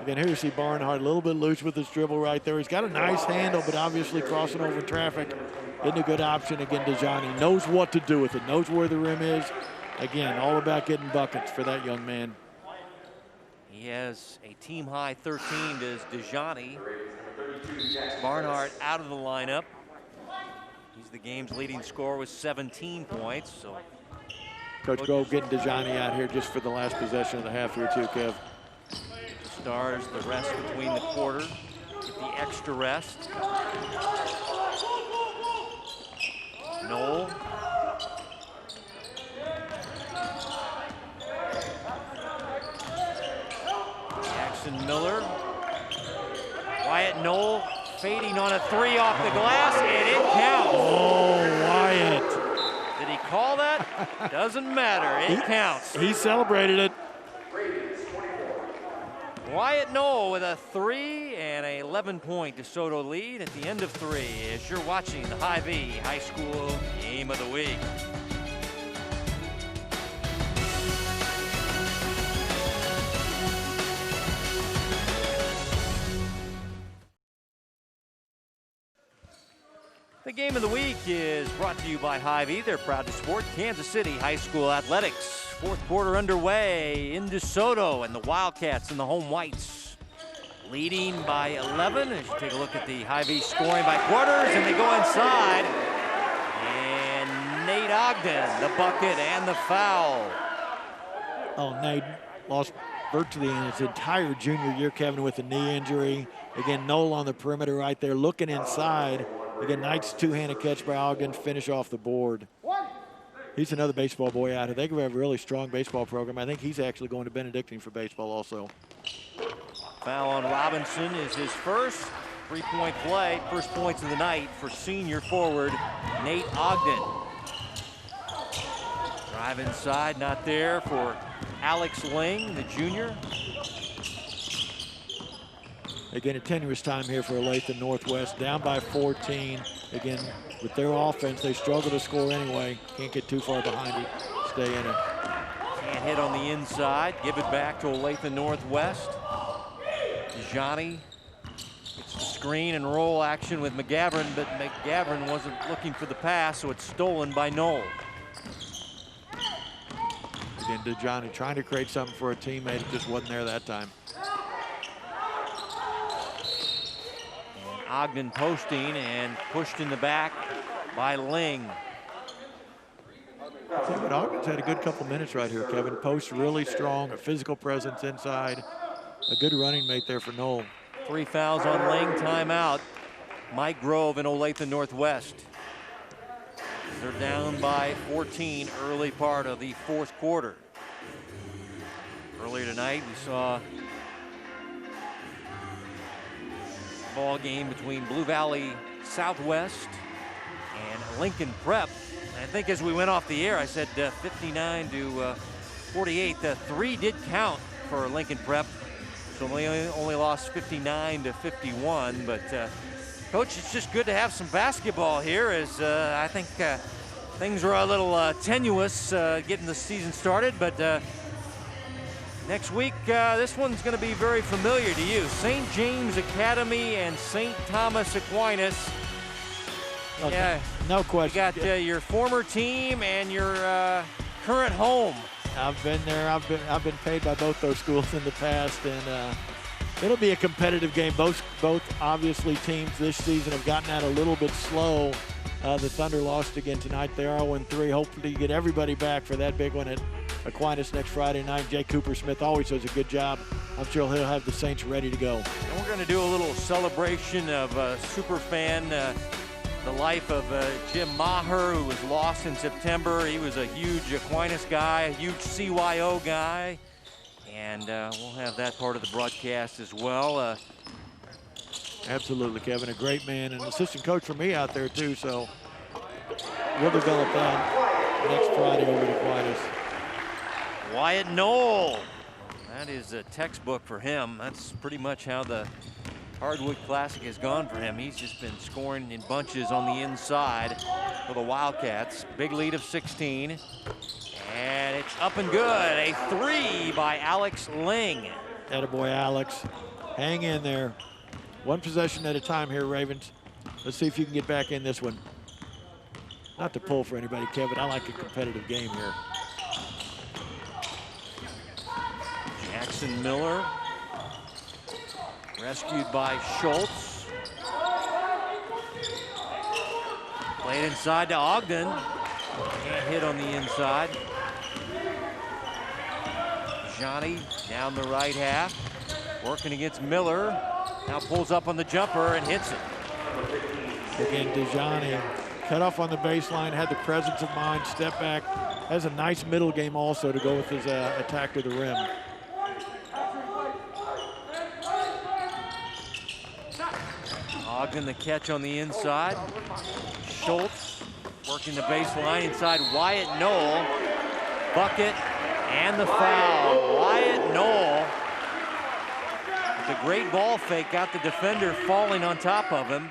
Again, here you see Barnhart a little bit loose with his dribble right there. He's got a nice handle, but obviously crossing over traffic isn't a good option. Again, DeJohnny knows what to do with it, knows where the rim is. Again, all about getting buckets for that young man. He has a team-high 13 to DeJohnny. Barnhart out of the lineup. He's the game's leading scorer with 17 points. So Coach Grove getting DeJohnny out here just for the last possession of the half here too, Kev. Stars the rest between the quarter. Get the extra rest. Knoll. Jackson Miller. Wyatt Knoll fading on a three off the glass, and it counts. Oh, Wyatt. Did he call that? Doesn't matter. It counts. He celebrated it. Wyatt Knoll with a three and an 11-point DeSoto lead at the end of three as you're watching the Hy-Vee High School Game of the Week. The Game of the Week is brought to you by Hy-Vee. They're proud to support Kansas City High School athletics. Fourth quarter underway in DeSoto, and the Wildcats in the home whites leading by 11 as you take a look at the Hy-Vee scoring by quarters, and they go inside. And Nate Ogden, the bucket and the foul. Oh, Nate lost virtually in his entire junior year, Kevin, with a knee injury. Again, Knoll on the perimeter right there, looking inside. Again, Knight's two-handed catch by Ogden, finish off the board. He's another baseball boy out here. They have a really strong baseball program. I think he's actually going to Benedictine for baseball also. Foul on Robinson is his first. Three-point play, first points of the night for senior forward Nate Ogden. Drive inside, not there for Alex Ling, the junior. Again, a tenuous time here for Olathe Northwest, down by 14. Again, with their offense, they struggle to score anyway. Can't get too far behind it, stay in it. Can't hit on the inside, give it back to Olathe Northwest. DeJohnny gets the screen and roll action with McGavran, but McGavran wasn't looking for the pass, so it's stolen by Knoll. Again, DeJohnny trying to create something for a teammate, it just wasn't there that time. Ogden posting and pushed in the back by Ling. But Ogden's had a good couple minutes right here, Kevin. Post really strong, a physical presence inside. A good running mate there for Knoll. 3 fouls on Ling, timeout. Mike Grove in Olathe Northwest. They're down by 14 early part of the fourth quarter. Earlier tonight we saw ball game between Blue Valley Southwest and Lincoln Prep. And I think as we went off the air, I said 59 to 48. The three did count for Lincoln Prep, so they only lost 59 to 51. But Coach, it's just good to have some basketball here, as I think things were a little tenuous getting the season started. But next week, this one's going to be very familiar to you. St. James Academy and St. Thomas Aquinas. Okay. Yeah, no question. You got your former team and your current home. I've been there. I've been paid by both those schools in the past, and it'll be a competitive game. Both obviously teams this season have gotten out a little bit slow, The Thunder lost again tonight. They're 0-3. Hopefully you get everybody back for that big one at Aquinas next Friday night. Jay Cooper-Smith always does a good job. I'm sure he'll have the Saints ready to go. And we're going to do a little celebration of Superfan, the life of Jim Maher, who was lost in September. He was a huge Aquinas guy, a huge CYO guy. And we'll have that part of the broadcast as well. Absolutely, Kevin. A great man and an assistant coach for me out there, too. So we'll develop that next Friday over at Aquinas. Wyatt Knoll. That is a textbook for him. That's pretty much how the Hardwood Classic has gone for him. He's just been scoring in bunches on the inside for the Wildcats. Big lead of 16. And it's up and good. A 3 by Alex Ling. Attaboy, Alex. Hang in there. One possession at a time here, Ravens. Let's see if you can get back in this one. Not to pull for anybody, Kevin. I like a competitive game here. Jackson Miller. Rescued by Schultz. Played inside to Ogden. Can't hit on the inside. Johnny down the right half. Working against Miller. Now pulls up on the jumper and hits it. Again, Dejani cut off on the baseline, had the presence of mind, step back. Has a nice middle game also to go with his attack to the rim. Ogden the catch on the inside. Schultz working the baseline inside Wyatt Knoll. Bucket and the foul. Wyatt Knoll. The great ball fake, got the defender falling on top of him.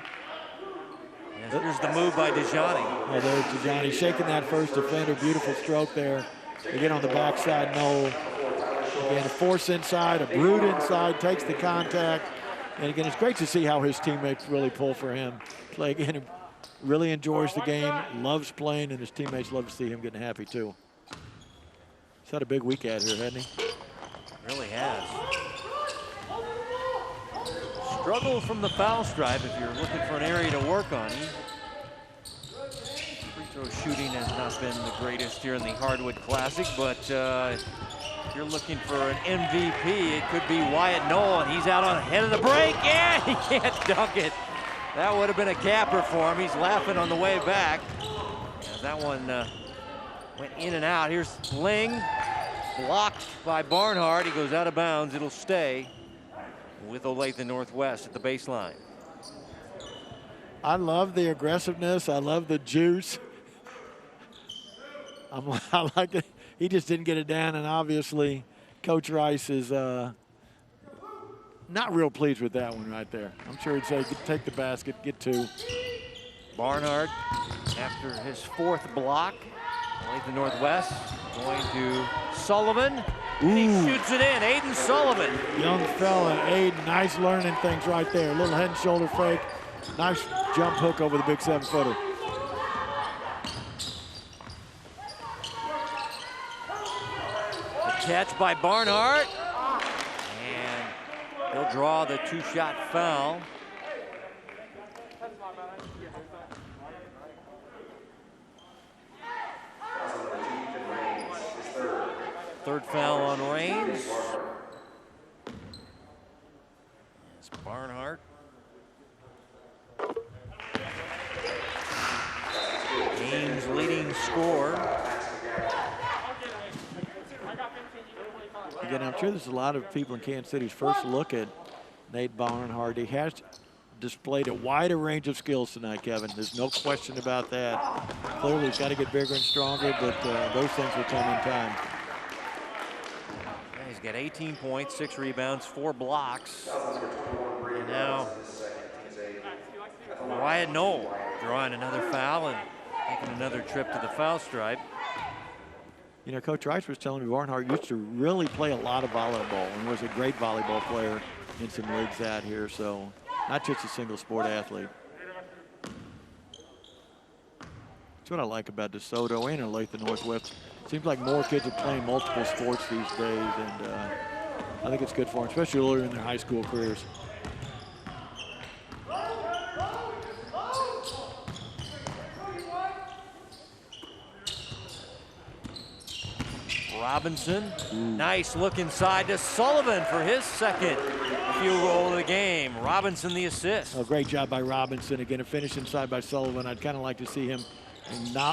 And here's the move by Dejani. Well, there's Dejani shaking that first defender. Beautiful stroke there. Again on the backside, Knoll. Again, a force inside, a brute inside, takes the contact. And again, it's great to see how his teammates really pull for him. Play again, really enjoys the game, loves playing, and his teammates love to see him getting happy too. He's had a big week out here, hasn't he? Really has. Struggle from the foul stripe if you're looking for an area to work on. Free throw shooting has not been the greatest here in the Hardwood Classic, but if you're looking for an MVP, it could be Wyatt Knoll, and he's out on ahead of the break. Yeah, he can't dunk it. That would have been a capper for him. He's laughing on the way back. As that one went in and out. Here's Ling, blocked by Barnhart. He goes out of bounds. It'll stay with Olathe Northwest at the baseline. I love the aggressiveness. I love the juice. I like it. He just didn't get it down, and obviously Coach Rice is not real pleased with that one right there. I'm sure he'd say, take the basket, get 2. Barnhart, after his 4th block, Olathe Northwest going to Sullivan. And he shoots it in. Aiden Sullivan. Young fella, Aiden, nice learning things right there. A little head and shoulder fake. Nice jump hook over the big 7-footer. The catch by Barnhart. And he'll draw the 2-shot foul. Third foul on Raines. It's Barnhart. Game's leading scorer. Again, I'm sure there's a lot of people in Kansas City's first look at Nate Barnhart. He has displayed a wider range of skills tonight, Kevin. There's no question about that. Clearly, he's got to get bigger and stronger, but those things will come in time. He's got 18 points, 6 rebounds, 4 blocks. And now Wyatt Knoll drawing another foul and making another trip to the foul stripe. You know, Coach Rice was telling me Barnhart used to really play a lot of volleyball and was a great volleyball player in some leagues out here, so not just a single sport athlete. That's what I like about DeSoto and Olathe Northwest. Seems like more kids are playing multiple sports these days, and I think it's good for them, especially earlier in their high school careers. Robinson, nice look inside to Sullivan for his second field goal of the game. Robinson the assist. A great job by Robinson. Again, a finish inside by Sullivan. I'd kind of like to see him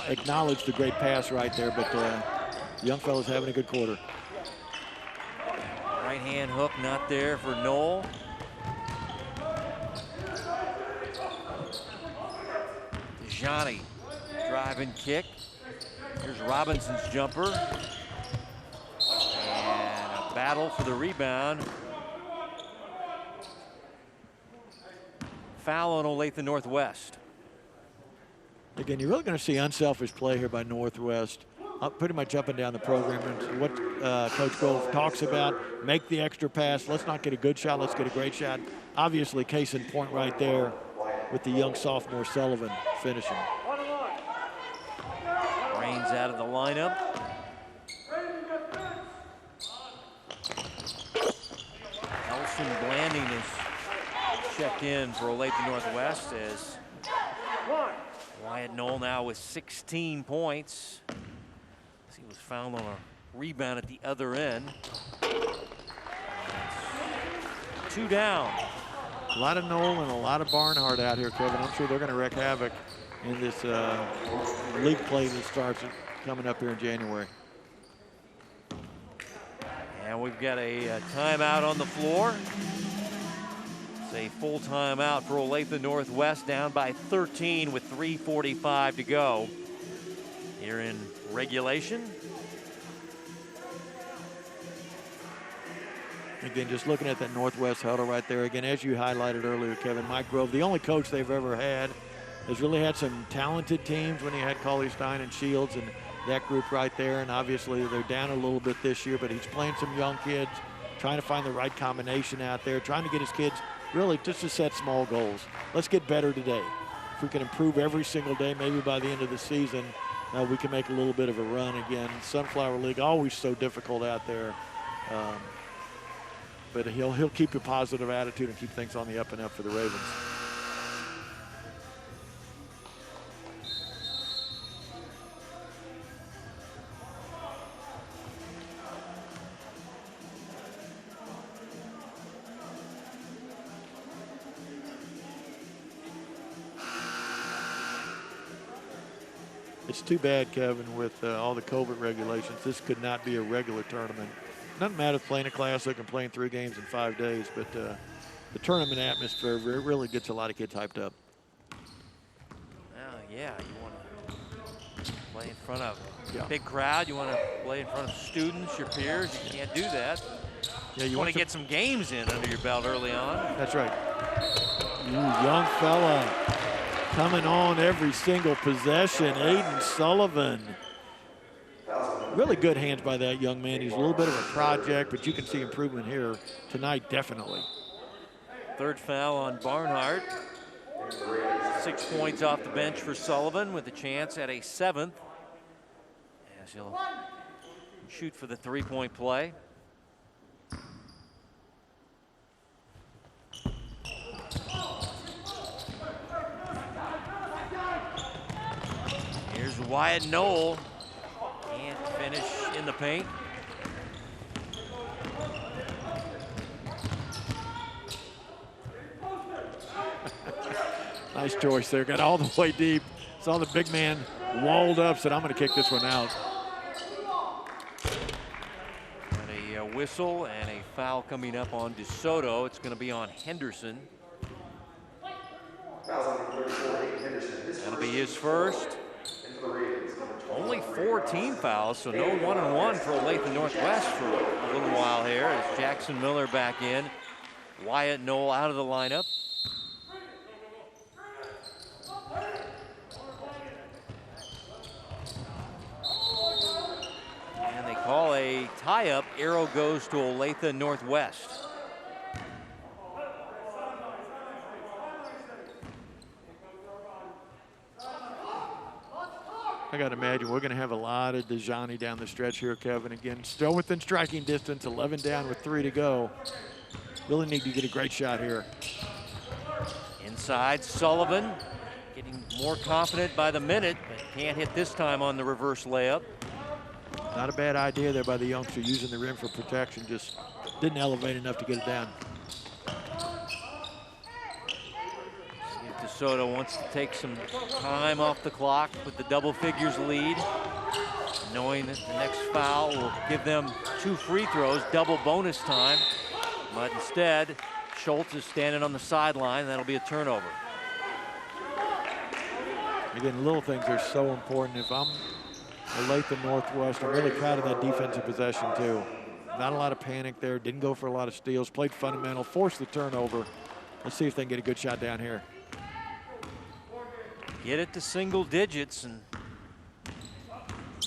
acknowledge the great pass right there, but the young fella's having a good quarter. Right hand hook not there for Knoll. Johnny, drive and kick. Here's Robinson's jumper. And a battle for the rebound. Foul on Olathe Northwest. Again, you're really going to see unselfish play here by Northwest, pretty much up and down the program. And what Coach Grove talks about, make the extra pass. Let's not get a good shot, let's get a great shot. Obviously, case in point right there with the young sophomore Sullivan finishing. Rains out of the lineup. Elson Blanding is checked in for Olathe Northwest as Wyatt Knoll now with 16 points. He was fouled on a rebound at the other end. Two down. A lot of Knoll and a lot of Barnhart out here, Kevin. I'm sure they're going to wreak havoc in this league play that starts coming up here in January. And we've got a timeout on the floor. It's a full timeout for Olathe Northwest, down by 13 with 3:45 to go here in regulation. Again, just looking at that Northwest huddle right there. Again, as you highlighted earlier, Kevin, Mike Grove, the only coach they've ever had, has really had some talented teams when he had Cauley Stein and Shields and that group right there. And obviously they're down a little bit this year, but he's playing some young kids, trying to find the right combination out there, trying to get his kids really just to set small goals. Let's get better today. If we can improve every single day, maybe by the end of the season, we can make a little bit of a run again. Sunflower League, always so difficult out there. But he'll keep a positive attitude and keep things on the up and up for the Ravens. It's too bad, Kevin, with all the COVID regulations. This could not be a regular tournament. Doesn't matter if playing a classic and playing 3 games in 5 days, but the tournament atmosphere really gets a lot of kids hyped up. Yeah, you want to play in front of a big crowd. You want to play in front of students, your peers. You can't do that. Yeah, you want to get some games in under your belt early on. That's right. Young fella coming on every single possession. Aiden Sullivan. Really good hands by that young man. He's a little bit of a project, but you can see improvement here tonight, definitely. Third foul on Barnhart. 6 points off the bench for Sullivan with a chance at a 7th. As he'll shoot for the 3-point play. Here's Wyatt Knoll. Can't finish in the paint. Nice choice there. Got all the way deep. Saw the big man walled up. Said, I'm going to kick this one out. And a whistle and a foul coming up on Soto. It's going to be on Henderson. That'll be his first. Only 4 team fouls, so no 1-on-1 for Olathe Northwest for a little while here as Jackson Miller back in. Wyatt Knoll out of the lineup. And they call a tie-up. Arrow goes to Olathe Northwest. I got to imagine we're going to have a lot of Dejani down the stretch here, Kevin. Again, still within striking distance, 11 down with 3 to go. Really need to get a great shot here. Inside, Sullivan getting more confident by the minute, but can't hit this time on the reverse layup. Not a bad idea there by the youngster using the rim for protection, just didn't elevate enough to get it down. See if DeSoto wants to take some time off the clock with the double figures lead, knowing that the next foul will give them 2 free throws, double bonus time. But instead, Schultz is standing on the sideline. That'll be a turnover. Again, little things are so important. If I'm Olathe Northwest, I'm really proud of that defensive possession too. Not a lot of panic there, didn't go for a lot of steals, played fundamental, forced the turnover. Let's see if they can get a good shot down here. Get it to single digits and maybe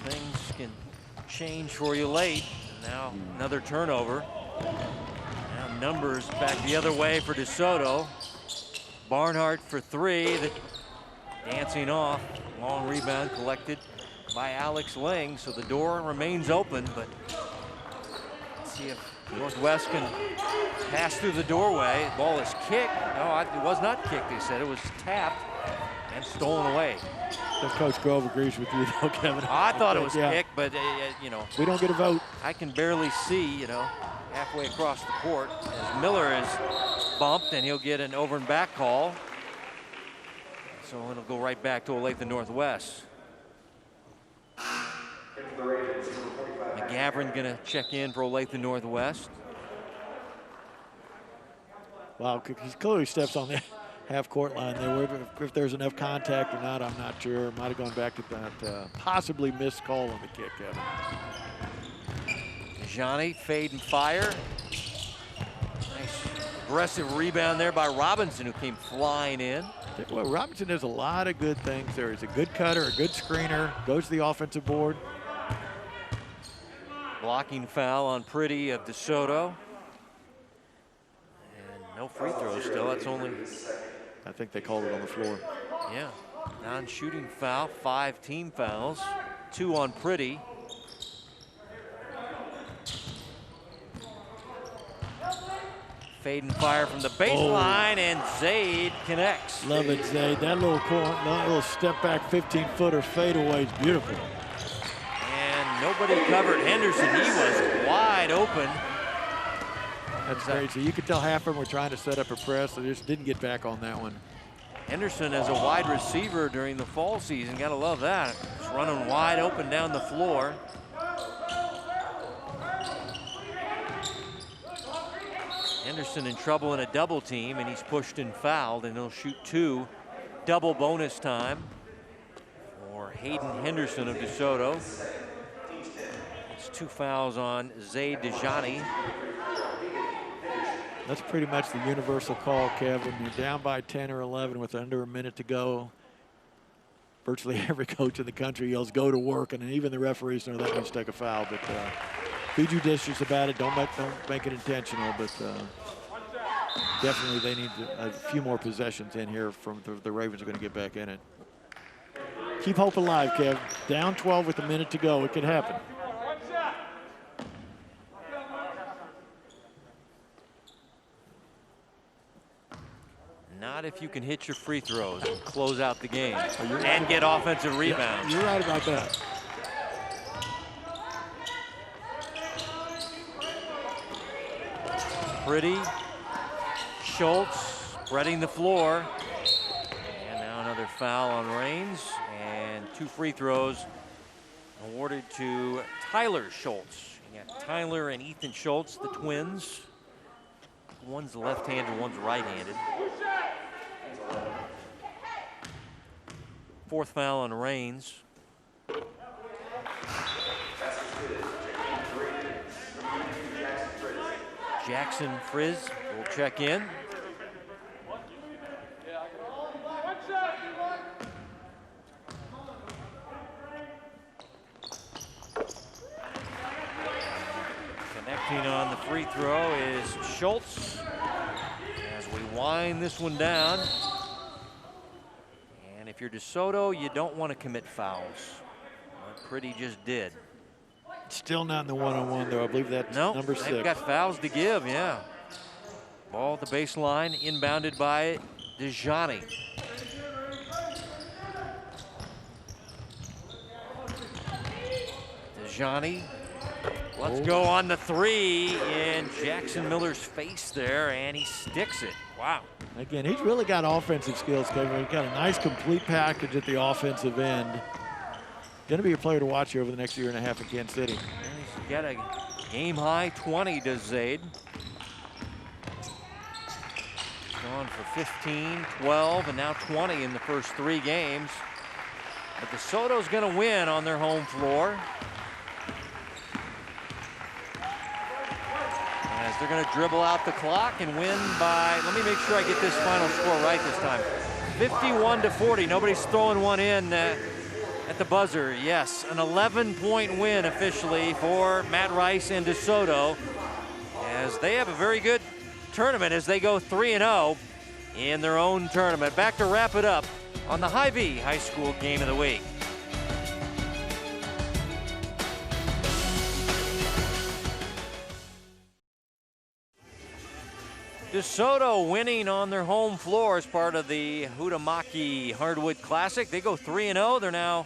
things can change for you late. And now another turnover. Now numbers back the other way for DeSoto. Barnhart for 3. Dancing off. Long rebound collected by Alex Lang, so the door remains open, but let's see if Northwest can pass through the doorway. The ball is kicked. No, it was not kicked, they said. It was tapped and stolen away. So Coach Grove agrees with you, though, Kevin. I thought it was kicked, but, you know. We don't get a vote. I can barely see, you know, halfway across the court as Miller is bumped, and he'll get an over and back call. So it'll go right back to Olathe Northwest. McGavran gonna check in for Olathe Northwest. Wow, he clearly steps on the half-court line there. If there's enough contact or not, I'm not sure. Might have gone back to that possibly missed call on the kick, Kevin. Johnny, fade and fire. Nice aggressive rebound there by Robinson, who came flying in. Well, Robinson does a lot of good things there. He's a good cutter, a good screener, goes to the offensive board. Blocking foul on Pretty of DeSoto. And no free throws still. That's only... I think they called it on the floor. Yeah. Non-shooting foul, 5 team fouls, 2 on Pretty. Fade and fire from the baseline, and Zaid connects. Love it, Zaid. That little step back 15-footer fadeaway is beautiful. And nobody covered Henderson. He was wide open. That's crazy. You could tell half of them were trying to set up a press. They just didn't get back on that one. Henderson as a wide receiver during the fall season. Gotta love that. Just running wide open down the floor. Henderson in trouble in a double team, and he's pushed and fouled, and he'll shoot 2. Double bonus time for Hayden Henderson of DeSoto. It's 2 fouls on Zaid Dejani. That's pretty much the universal call, Kevin. You're down by 10 or 11 with under a minute to go. Virtually every coach in the country yells, "Go to work," and even the referees know that means take a foul. But be judicious about it. Don't make it intentional. But definitely they need a few more possessions in here from the Ravens are going to get back in it. Keep hope alive, Kev. Down 12 with a minute to go. It could happen. Not if you can hit your free throws and close out the game and get offensive rebounds. Yeah, you're right about that. Pretty, Schultz spreading the floor. And now another foul on Raines, and 2 free throws awarded to Tyler Schultz. You got Tyler and Ethan Schultz, the twins. One's left-handed, one's right-handed. 4th foul on Raines. Jackson Frizz will check in. Connecting on the free throw is Schultz. As we wind this one down. And if you're DeSoto, you don't want to commit fouls. Well, Pretty just did. Still not in the one-on-one, though. I believe that's number 6. They've got fouls to give, yeah. Ball at the baseline, inbounded by Dejani. DeJohnny. Let's go on the three in Jackson Miller's face there, and he sticks it. Wow. Again, he's really got offensive skills, Kevin. He's got a nice complete package at the offensive end. Going to be a player to watch here over the next year and a half in Kansas City. And he's got a game-high 20, does Zaid. Gone for 15, 12, and now 20 in the first 3 games. But the Soto's going to win on their home floor, as they're going to dribble out the clock and win by, let me make sure I get this final score right this time, 51-40. Nobody's throwing one in at the buzzer. Yes, an 11-point win officially for Matt Rice and DeSoto, as they have a very good tournament as they go 3-0 in their own tournament. Back to wrap it up on the Hy-Vee High School Game of the Week. DeSoto winning on their home floor as part of the Huhtamaki Hardwood Classic. They go 3-0. They're now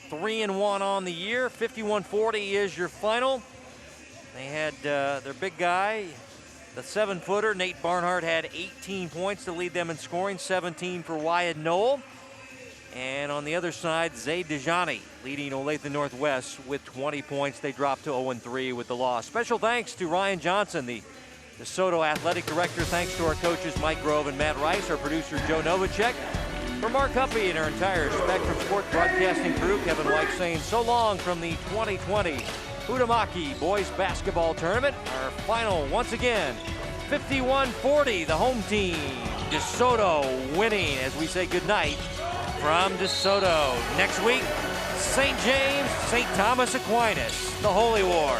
3-1 on the year. 51-40 is your final. They had their big guy, the 7-footer, Nate Barnhart, had 18 points to lead them in scoring, 17 for Wyatt Knoll. And on the other side, Zaid DeJohnny leading Olathe Northwest with 20 points. They dropped to 0-3 with the loss. Special thanks to Ryan Johnson, the Soto Athletic Director. Thanks to our coaches Mike Grove and Matt Rice, our producer Joe Novacek. For Mark Huppy and our entire Spectrum Sport Broadcasting crew, Kevin White saying so long from the 2020 Huhtamaki Boys Basketball Tournament. Our final, once again, 51-40, the home team. DeSoto winning as we say goodnight from DeSoto. Next week, St. James, St. Thomas Aquinas, the Holy War.